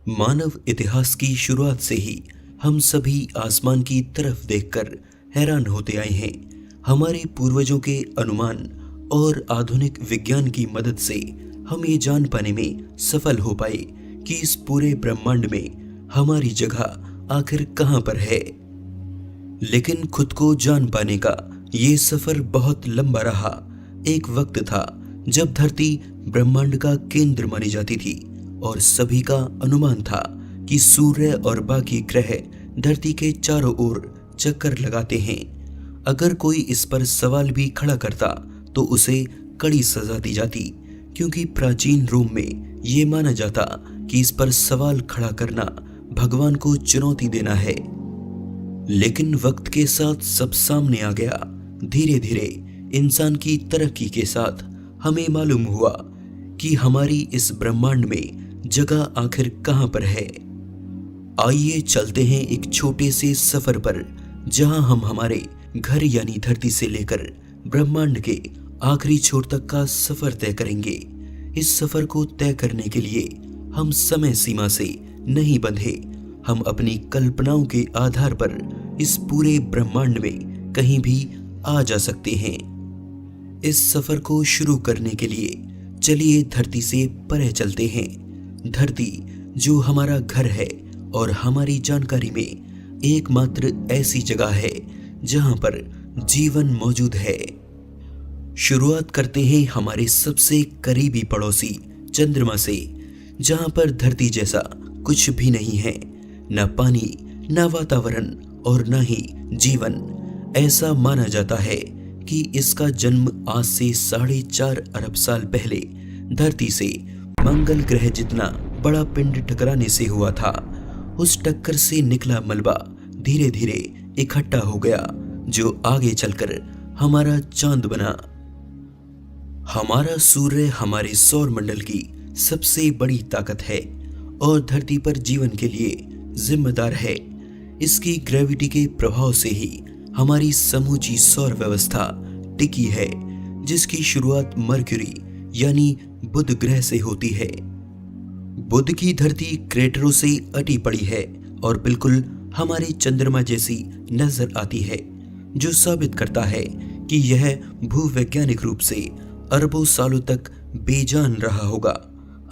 मानव इतिहास की शुरुआत से ही हम सभी आसमान की तरफ देखकर हैरान होते आए हैं। हमारे पूर्वजों के अनुमान और आधुनिक विज्ञान की मदद से हम ये जान पाने में सफल हो पाए कि इस पूरे ब्रह्मांड में हमारी जगह आखिर कहां पर है। लेकिन खुद को जान पाने का ये सफर बहुत लंबा रहा। एक वक्त था जब धरती ब्रह्मांड का केंद्र मानी जाती थी और सभी का अनुमान था कि सूर्य और बाकी ग्रह धरती के चारों ओर चक्कर लगाते हैं। अगर कोई इस पर सवाल भी खड़ा करता तो उसे कड़ी सजा दी जाती, क्योंकि प्राचीन रोम में ये माना जाता कि इस पर सवाल खड़ा करना भगवान को चुनौती देना है। लेकिन वक्त के साथ सब सामने आ गया। धीरे धीरे इंसान की तरक्की के साथ हमें मालूम हुआ कि हमारी इस ब्रह्मांड में जगह आखिर कहां पर है। आइए चलते हैं एक छोटे से सफर पर, जहां हम हमारे घर यानी धरती से लेकर ब्रह्मांड के आखिरी छोर तक का सफर तय करेंगे। इस सफर को तय करने के लिए हम समय सीमा से नहीं बंधे। हम अपनी कल्पनाओं के आधार पर इस पूरे ब्रह्मांड में कहीं भी आ जा सकते हैं। इस सफर को शुरू करने के लिए चलिए धरती से परे चलते हैं। धरती जो हमारा घर है और हमारी जानकारी में एकमात्र ऐसी जगह है जहां पर जीवन मौजूद है। शुरुआत करते हैं हमारे सबसे करीबी पड़ोसी चंद्रमा से, जहां पर धरती जैसा कुछ भी नहीं है। न पानी, न वातावरण और न ही जीवन। ऐसा माना जाता है कि इसका जन्म आज से 4.5 अरब साल पहले धरती से मंगल ग्रह जितना बड़ा पिंड टकराने से हुआ था। उस टक्कर से निकला मलबा धीरे धीरे इकट्ठा हो गया, जो आगे चलकर हमारा चांद बना। हमारा सूर्य हमारे सौर मंडल की सबसे बड़ी ताकत है और धरती पर जीवन के लिए जिम्मेदार है। इसकी ग्रेविटी के प्रभाव से ही हमारी समूची सौर व्यवस्था टिकी है, जिसकी शुरुआत मरक्यूरी यानी बुध ग्रह से होती है। बुध की धरती क्रेटरों से अटी पड़ी है और बिल्कुल हमारे चंद्रमा जैसी नजर आती है, जो साबित करता है कि यह भूवैज्ञानिक रूप से अरबों सालों तक बेजान रहा होगा।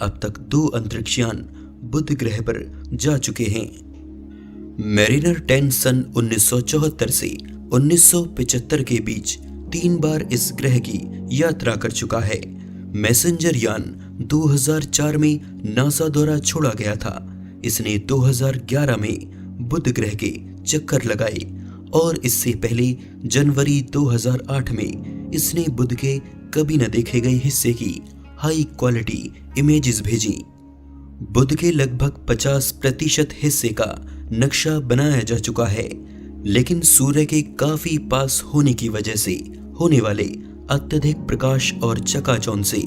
अब तक 2 अंतरिक्षयान बुध ग्रह पर जा चुके हैं। मैरिनर 10 सन 1974 से 1975 के बीच 3 बार इस ग्रह की यात्रा कर चुका है। मैसेंजर यान 2004 में नासा द्वारा छोड़ा गया था। इसने 2011 में बुध ग्रह के चक्कर लगाए और इससे पहले जनवरी 2008 में इसने बुध के कभी न देखे गए हिस्से की हाई क्वालिटी इमेजेस भेजी। बुध के लगभग 50% हिस्से का नक्शा बनाया जा चुका है, लेकिन सूर्य के काफी पास होने की वजह से होने वाले अत्यधिक प्रकाश और चकाचौंध से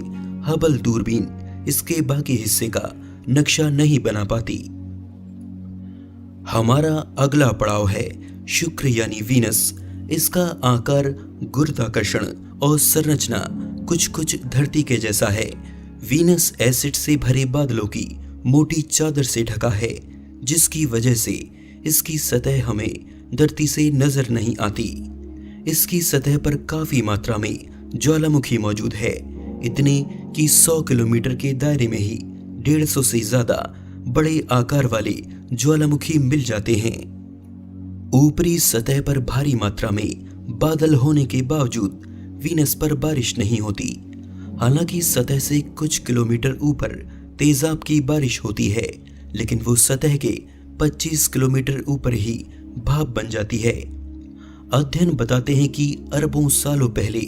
हबल दूरबीन इसके बाकी हिस्से का नक्शा नहीं बना पाती। हमारा अगला पड़ाव है शुक्र यानी वीनस। इसका आकार, गुरुत्वाकर्षण और संरचना कुछ कुछ धरती के जैसा है। वीनस एसिड से भरे बादलों की मोटी चादर से ढका है, जिसकी वजह से इसकी सतह हमें धरती से नजर नहीं आती। इसकी सतह पर काफी मात्रा में ज्वालामुखी मौजूद है, इतने कि 100 किलोमीटर के दायरे में ही 150 से ज्यादा बड़े आकार वाले ज्वालामुखी मिल जाते हैं। ऊपरी सतह पर भारी मात्रा में बादल होने के बावजूद वीनस पर बारिश नहीं होती। हालांकि सतह से कुछ किलोमीटर ऊपर तेजाब की बारिश होती है, लेकिन वो सतह के 25 किलोमीटर ऊपर ही भाप बन जाती है। अध्ययन बताते हैं कि अरबों सालों पहले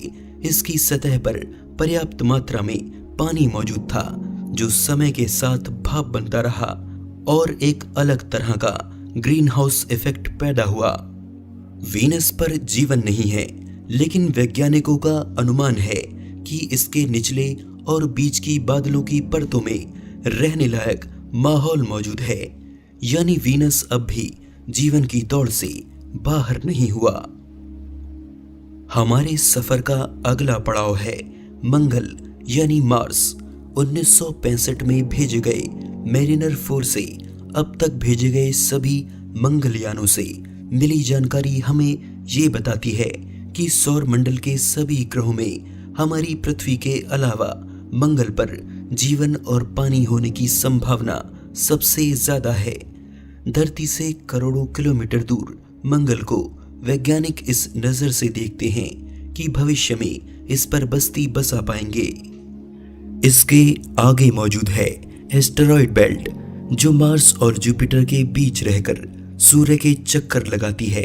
इसकी सतह पर पर्याप्त मात्रा में पानी मौजूद था, जो समय के साथ भाप बनता रहा और एक अलग तरह का ग्रीन हाउस इफेक्ट पैदा हुआ। वीनस पर जीवन नहीं है, लेकिन वैज्ञानिकों का अनुमान है कि इसके निचले और बीच की बादलों की परतों में रहने लायक माहौल मौजूद है, यानी वीनस अब भी जीवन की दौड़ से बाहर नहीं हुआ। हमारे सफर का अगला पड़ाव है मंगल यानी मार्स। 1965 में भेजे गए मैरिनर 4 से अब तक भेजे गए सभी मंगलयानों से मिली जानकारी हमें ये बताती है कि सौर मंडल के सभी ग्रहों में हमारी पृथ्वी के अलावा मंगल पर जीवन और पानी होने की संभावना सबसे ज्यादा है। धरती से करोड़ों किलोमीटर दूर मंगल को वैज्ञानिक इस नजर से देखते हैं कि भविष्य में इस पर बस्ती बसा पाएंगे। इसके आगे मौजूद है एस्टेरॉयड बेल्ट, जो मार्स और जुपिटर के बीच रहकर सूर्य के चक्कर लगाती है।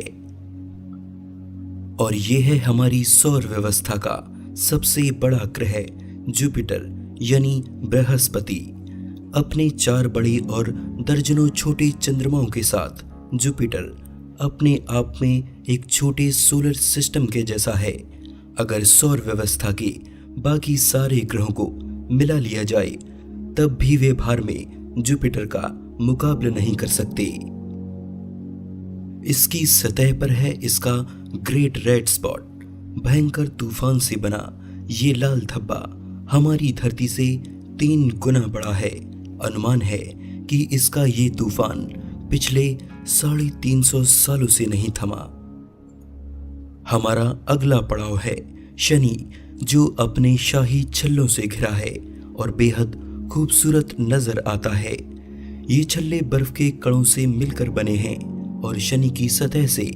और यह है हमारी सौर व्यवस्था का सबसे बड़ा ग्रह जुपिटर यानी बृहस्पति। अपने 4 बड़े और दर्जनों छोटे चंद्रमाओं के साथ जुपिटर अपने आप में एक छोटे सोलर सिस्टम के जैसा है। अगर सौर व्यवस्था के बाकी सारे ग्रहों को मिला लिया जाए तब भी वे भार में जुपिटर का मुकाबला नहीं कर सकते। इसकी सतह पर है इसका ग्रेट रेड स्पॉट। भयंकर तूफान से बना ये लाल धब्बा हमारी धरती से 3 गुना बड़ा है। अनुमान है कि इसका ये तूफान पिछले 350 सालों से नहीं थमा। हमारा अगला पड़ाव है शनि, जो अपने शाही छल्लों से घिरा है और बेहद खूबसूरत नजर आता है। ये छल्ले बर्फ के कणों से मिलकर बने हैं और शनि की सतह से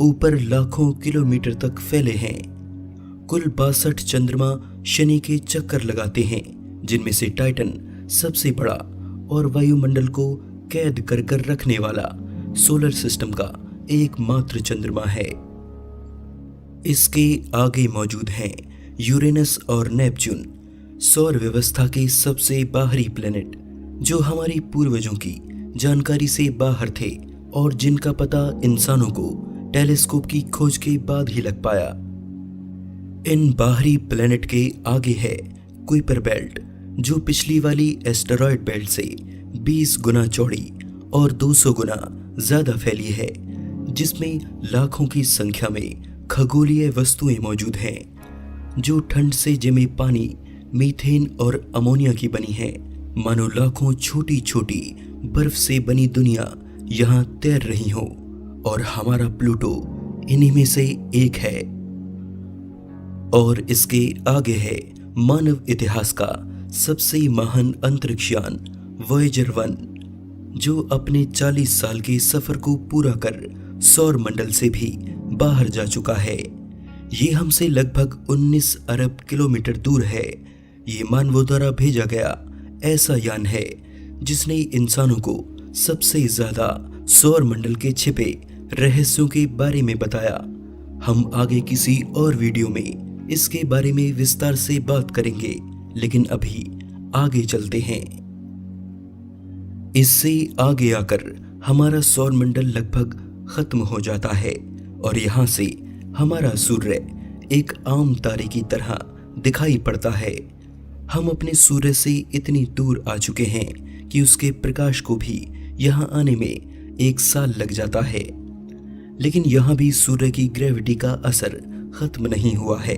ऊपर लाखों किलोमीटर तक फैले हैं। कुल 62 चंद्रमा शनि के चक्कर लगाते हैं, जिनमें से टाइटन सबसे बड़ा और वायुमंडल को कैद कर कर रखने वाला सोलर सिस्टम का एकमात्र चंद्रमा है। इसके आगे मौजूद हैं यूरेनस और नेपच्यून, सौर व्यवस्था के सबसे बाहरी प्लेनेट, जो हमारी पूर्वजों की जानकारी से बाहर थे और जिनका पता इंसानों को टेलीस्कोप की खोज के बाद ही लग पाया। इन बाहरी प्लेनेट के आगे है कुइपर बेल्ट, जो पिछली वाली एस्टेरॉयड बेल्ट से 20 गुना चौड़ी और 200 गुना ज्यादा फैली है, जिसमें लाखों की संख्या में खगोलीय वस्तुएं मौजूद हैं, जो ठंड से जमे पानी, मीथेन और अमोनिया की बनी है। मानो लाखों छोटी छोटी बर्फ से बनी दुनिया यहाँ तैर रही हो, और हमारा प्लूटो इन्हीं में से एक है। और इसके आगे है मानव इतिहास का सबसे महान अंतरिक्ष यान वॉयेजर 1, जो अपने 40 साल के सफर को पूरा कर सौर मंडल से भी बाहर जा चुका है। ये हमसे लगभग 19 अरब किलोमीटर दूर है। ये मानवों द्वारा भेजा गया ऐसा यान है जिसने इंसानों को सबसे ज्यादा सौर मंडल के छिपे रहस्यों के बारे में बताया। हम आगे किसी और वीडियो में इसके बारे में विस्तार से बात करेंगे, लेकिन अभी आगे चलते हैं। इससे आगे आकर हमारा सौर मंडल लगभग खत्म हो जाता है और यहाँ से हमारा सूर्य एक आम तारे की तरह दिखाई पड़ता है। हम अपने सूर्य से इतनी दूर आ चुके हैं कि उसके प्रकाश को भी यहाँ आने में 1 साल लग जाता है। लेकिन यहाँ भी सूर्य की ग्रेविटी का असर खत्म नहीं हुआ है।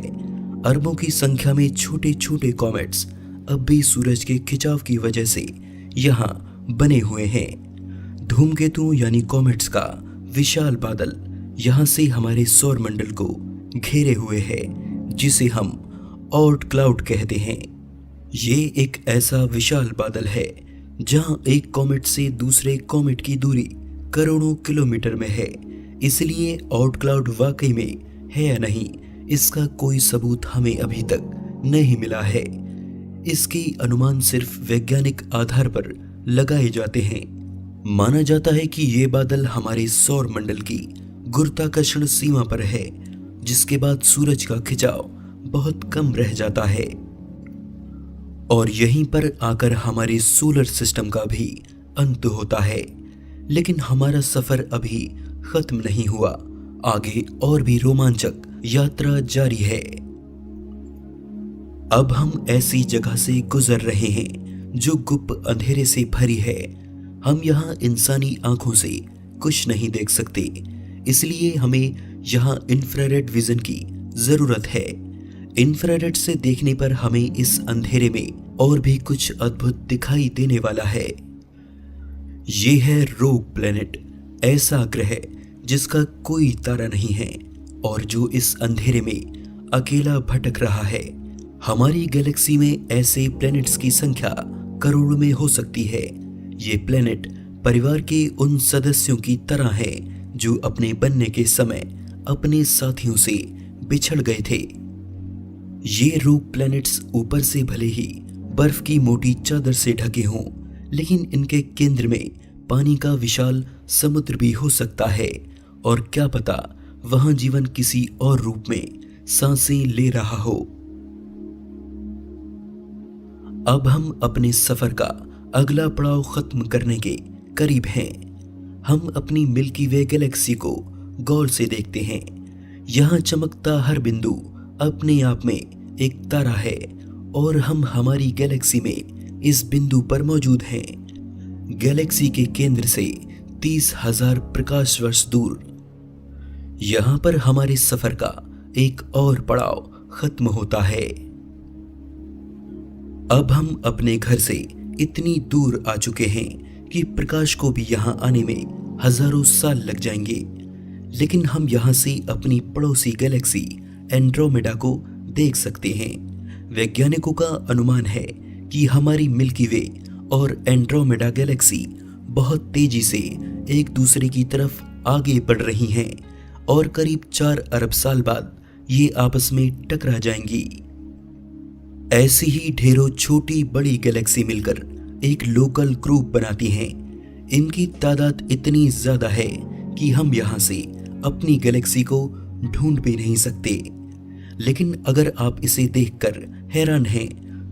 अरबों की संख्या में छोटे छोटे कॉमेट्स अब भी सूरज के खिंचाव की वजह से यहाँ बने हुए हैं। धूमकेतु यानी कॉमेट्स का विशाल बादल यहाँ से हमारे सौर मंडल को घेरे हुए है, जिसे हम ऑर्ट क्लाउड कहते हैं। ये एक ऐसा विशाल बादल है जहाँ एक कॉमेट से दूसरे कॉमेट की दूरी करोड़ों किलोमीटर में है। इसलिए ऑर्ट क्लाउड वाकई में है या नहीं, इसका कोई सबूत हमें अभी तक नहीं मिला है। इसके अनुमान सिर्फ वैज्ञानिक आधार पर लगाए जाते हैं। माना जाता है कि ये बादल हमारे सौर मंडल की गुरुत्वाकर्षण सीमा पर है, जिसके बाद सूरज का खिंचाव बहुत कम रह जाता है और यहीं पर आकर हमारे सोलर सिस्टम का भी अंत होता है। लेकिन हमारा सफर अभी खत्म नहीं हुआ, आगे और भी रोमांचक यात्रा जारी है। अब हम ऐसी जगह से गुजर रहे हैं जो गुप्त अंधेरे से भरी है। हम यहाँ इंसानी आंखों से कुछ नहीं देख सकते, इसलिए हमें यहाँ इंफ्रारेड विजन की जरूरत है। इंफ्रारेड से देखने पर हमें इस अंधेरे में और भी कुछ अद्भुत दिखाई देने वाला है। ये है रोग प्लेनेट, ऐसा ग्रह जिसका कोई तारा नहीं है और जो इस अंधेरे में अकेला भटक रहा है। हमारी गैलेक्सी में ऐसे प्लैनेट्स की संख्या करोड़ों में हो सकती है। ये प्लैनेट परिवार के उन सदस्यों की तरह है जो अपने बनने के समय अपने साथियों से बिछड़ गए थे। ये रोग प्लैनेट्स ऊपर से भले ही बर्फ की मोटी चादर से ढके हों, लेकिन इनके केंद्र में पानी का विशाल समुद्र भी हो सकता है और क्या पता वहां जीवन किसी और रूप में सांसें ले रहा हो। अब हम अपने सफर का अगला पड़ाव खत्म करने के करीब हैं। हम अपनी मिल्की वे गैलेक्सी को गौर से देखते हैं। यहाँ चमकता हर बिंदु अपने आप में एक तारा है और हम हमारी गैलेक्सी में इस बिंदु पर मौजूद हैं। गैलेक्सी के केंद्र से 30,000 प्रकाश वर्ष दूर। यहाँ पर हमारे सफर का एक और पड़ाव खत्म होता है। अब हम अपने घर से इतनी दूर आ चुके हैं कि प्रकाश को भी यहाँ आने में हजारों साल लग जाएंगे, लेकिन हम यहाँ से अपनी पड़ोसी गैलेक्सी एंड्रोमेडा को देख सकते हैं। वैज्ञानिकों का अनुमान है कि हमारी मिल्की वे और एंड्रोमेडा गैलेक्सी बहुत तेजी से एक दूसरे की तरफ आगे बढ़ रही हैं और करीब 4 अरब साल बाद ये आपस में टकरा जाएंगी। ऐसी ही ढेरों छोटी बड़ी गैलेक्सी मिलकर एक लोकल ग्रुप बनाती हैं। इनकी तादाद इतनी ज्यादा है कि हम यहाँ से अपनी गैलेक्सी को ढूंढ भी नहीं सकते। लेकिन अगर आप इसे देखकर हैरान हैं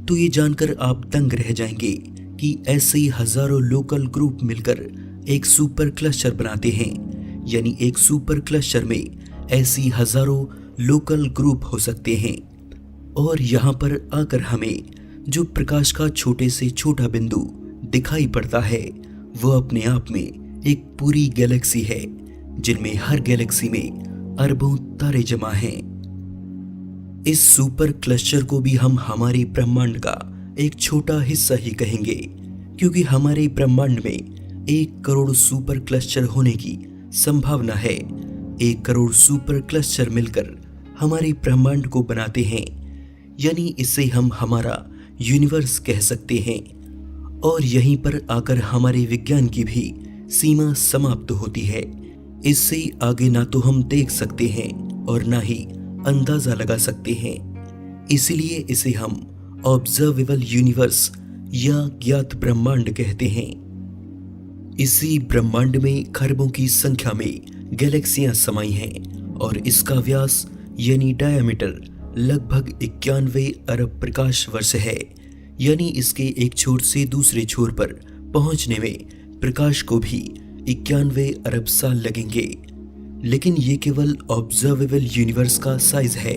तो ये जानकर आप दंग रह जाएंगे कि ऐसे हजारों लोकल ग्रुप मिलकर एक सुपर क्लस्टर बनाते हैं। यानी एक सुपर क्लस्टर में ऐसी हजारों लोकल ग्रुप हो सकते हैं और यहाँ पर आकर हमें जो प्रकाश का छोटे से छोटा बिंदु दिखाई पड़ता है वो अपने आप में एक पूरी गैलेक्सी है, जिनमें हर गैलेक्सी में अरबों तारे जमा हैं। इस सुपर क्लस्टर को भी हम हमारे ब्रह्मांड का एक छोटा हिस्सा ही कहेंगे, क्योंकि हमारे ब्रह्मांड में 1 करोड़ सुपर क्लस्टर होने की संभावना है। 1 करोड़ सुपर क्लस्टर मिलकर हमारे ब्रह्मांड को बनाते हैं, यानी इसे हम हमारा यूनिवर्स कह सकते हैं। और यहीं पर आकर हमारे विज्ञान की भी सीमा समाप्त होती है। इससे आगे ना तो हम देख सकते हैं और ना ही अंदाजा लगा सकते हैं। इसलिए इसे हम ऑब्जर्वेबल यूनिवर्स या ज्ञात ब्रह्मांड कहते हैं। इसी ब्रह्मांड में खरबों की संख्या में गैलेक्सियां समाई हैं और इसका व्यास यानी डायमीटर लगभग 91 अरब प्रकाश वर्ष है। यानी इसके एक छोर से दूसरे छोर पर पहुंचने में प्रकाश को भी 91 अरब साल लगेंगे। लेकिन ये केवल ऑब्जर्वेबल यूनिवर्स का साइज है।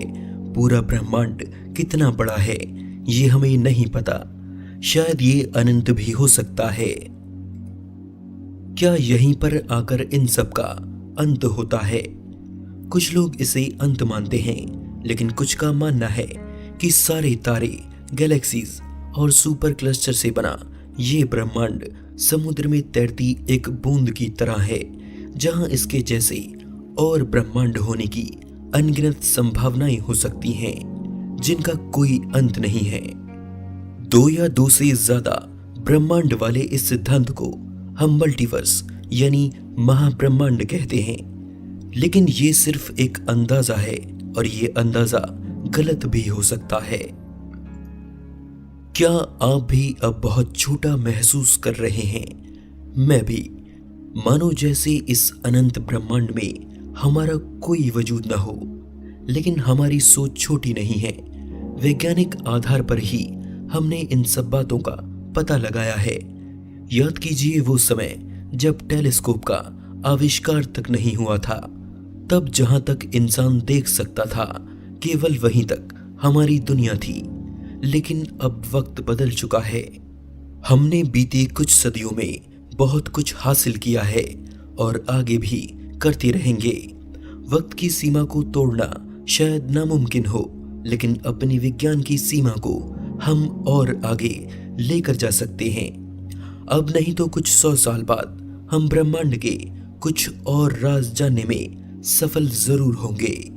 पूरा ब्रह्मांड कितना बड़ा है ये हमें नहीं पता। शायद ये अनंत भी हो सकता है। क्या यहीं पर आकर इन सब का अंत होता है? कुछ लोग इसे अंत मानते हैं, लेकिन कुछ का मानना है कि सारे तारे, गैलेक्सीज और सुपर क्लस्टर से बना ये ब्रह्मांड समुद्र में तैरती एक बूंद की तरह है, जहां इसके जैसे और ब्रह्मांड होने की अनगिनत संभावनाएं हो सकती हैं, जिनका कोई अंत नहीं है। 2 या 2 से ज्यादा ब्रह्मांड वाले इस सिद्धांत को हम मल्टीवर्स यानी महाब्रह्मांड कहते हैं। लेकिन ये सिर्फ एक अंदाजा है और ये अंदाजा गलत भी हो सकता है। क्या आप भी अब बहुत छोटा महसूस कर रहे हैं? मैं भी। मानो जैसे इस अनंत ब्रह्मांड में हमारा कोई वजूद न हो। लेकिन हमारी सोच छोटी नहीं है। वैज्ञानिक आधार पर ही हमने इन सब बातों का पता लगाया है। याद कीजिए वो समय जब टेलीस्कोप का आविष्कार तक नहीं हुआ था। तब जहां तक इंसान देख सकता था केवल वहीं तक हमारी दुनिया थी। लेकिन अब वक्त बदल चुका है। हमने बीते कुछ सदियों में बहुत कुछ हासिल किया है और आगे भी करते रहेंगे। वक्त की सीमा को तोड़ना शायद नामुमकिन हो, लेकिन अपनी विज्ञान की सीमा को हम और आगे लेकर जा सकते हैं। अब नहीं तो कुछ 100 साल बाद हम ब्रह्मांड के कुछ और राज जानने में सफल जरूर होंगे।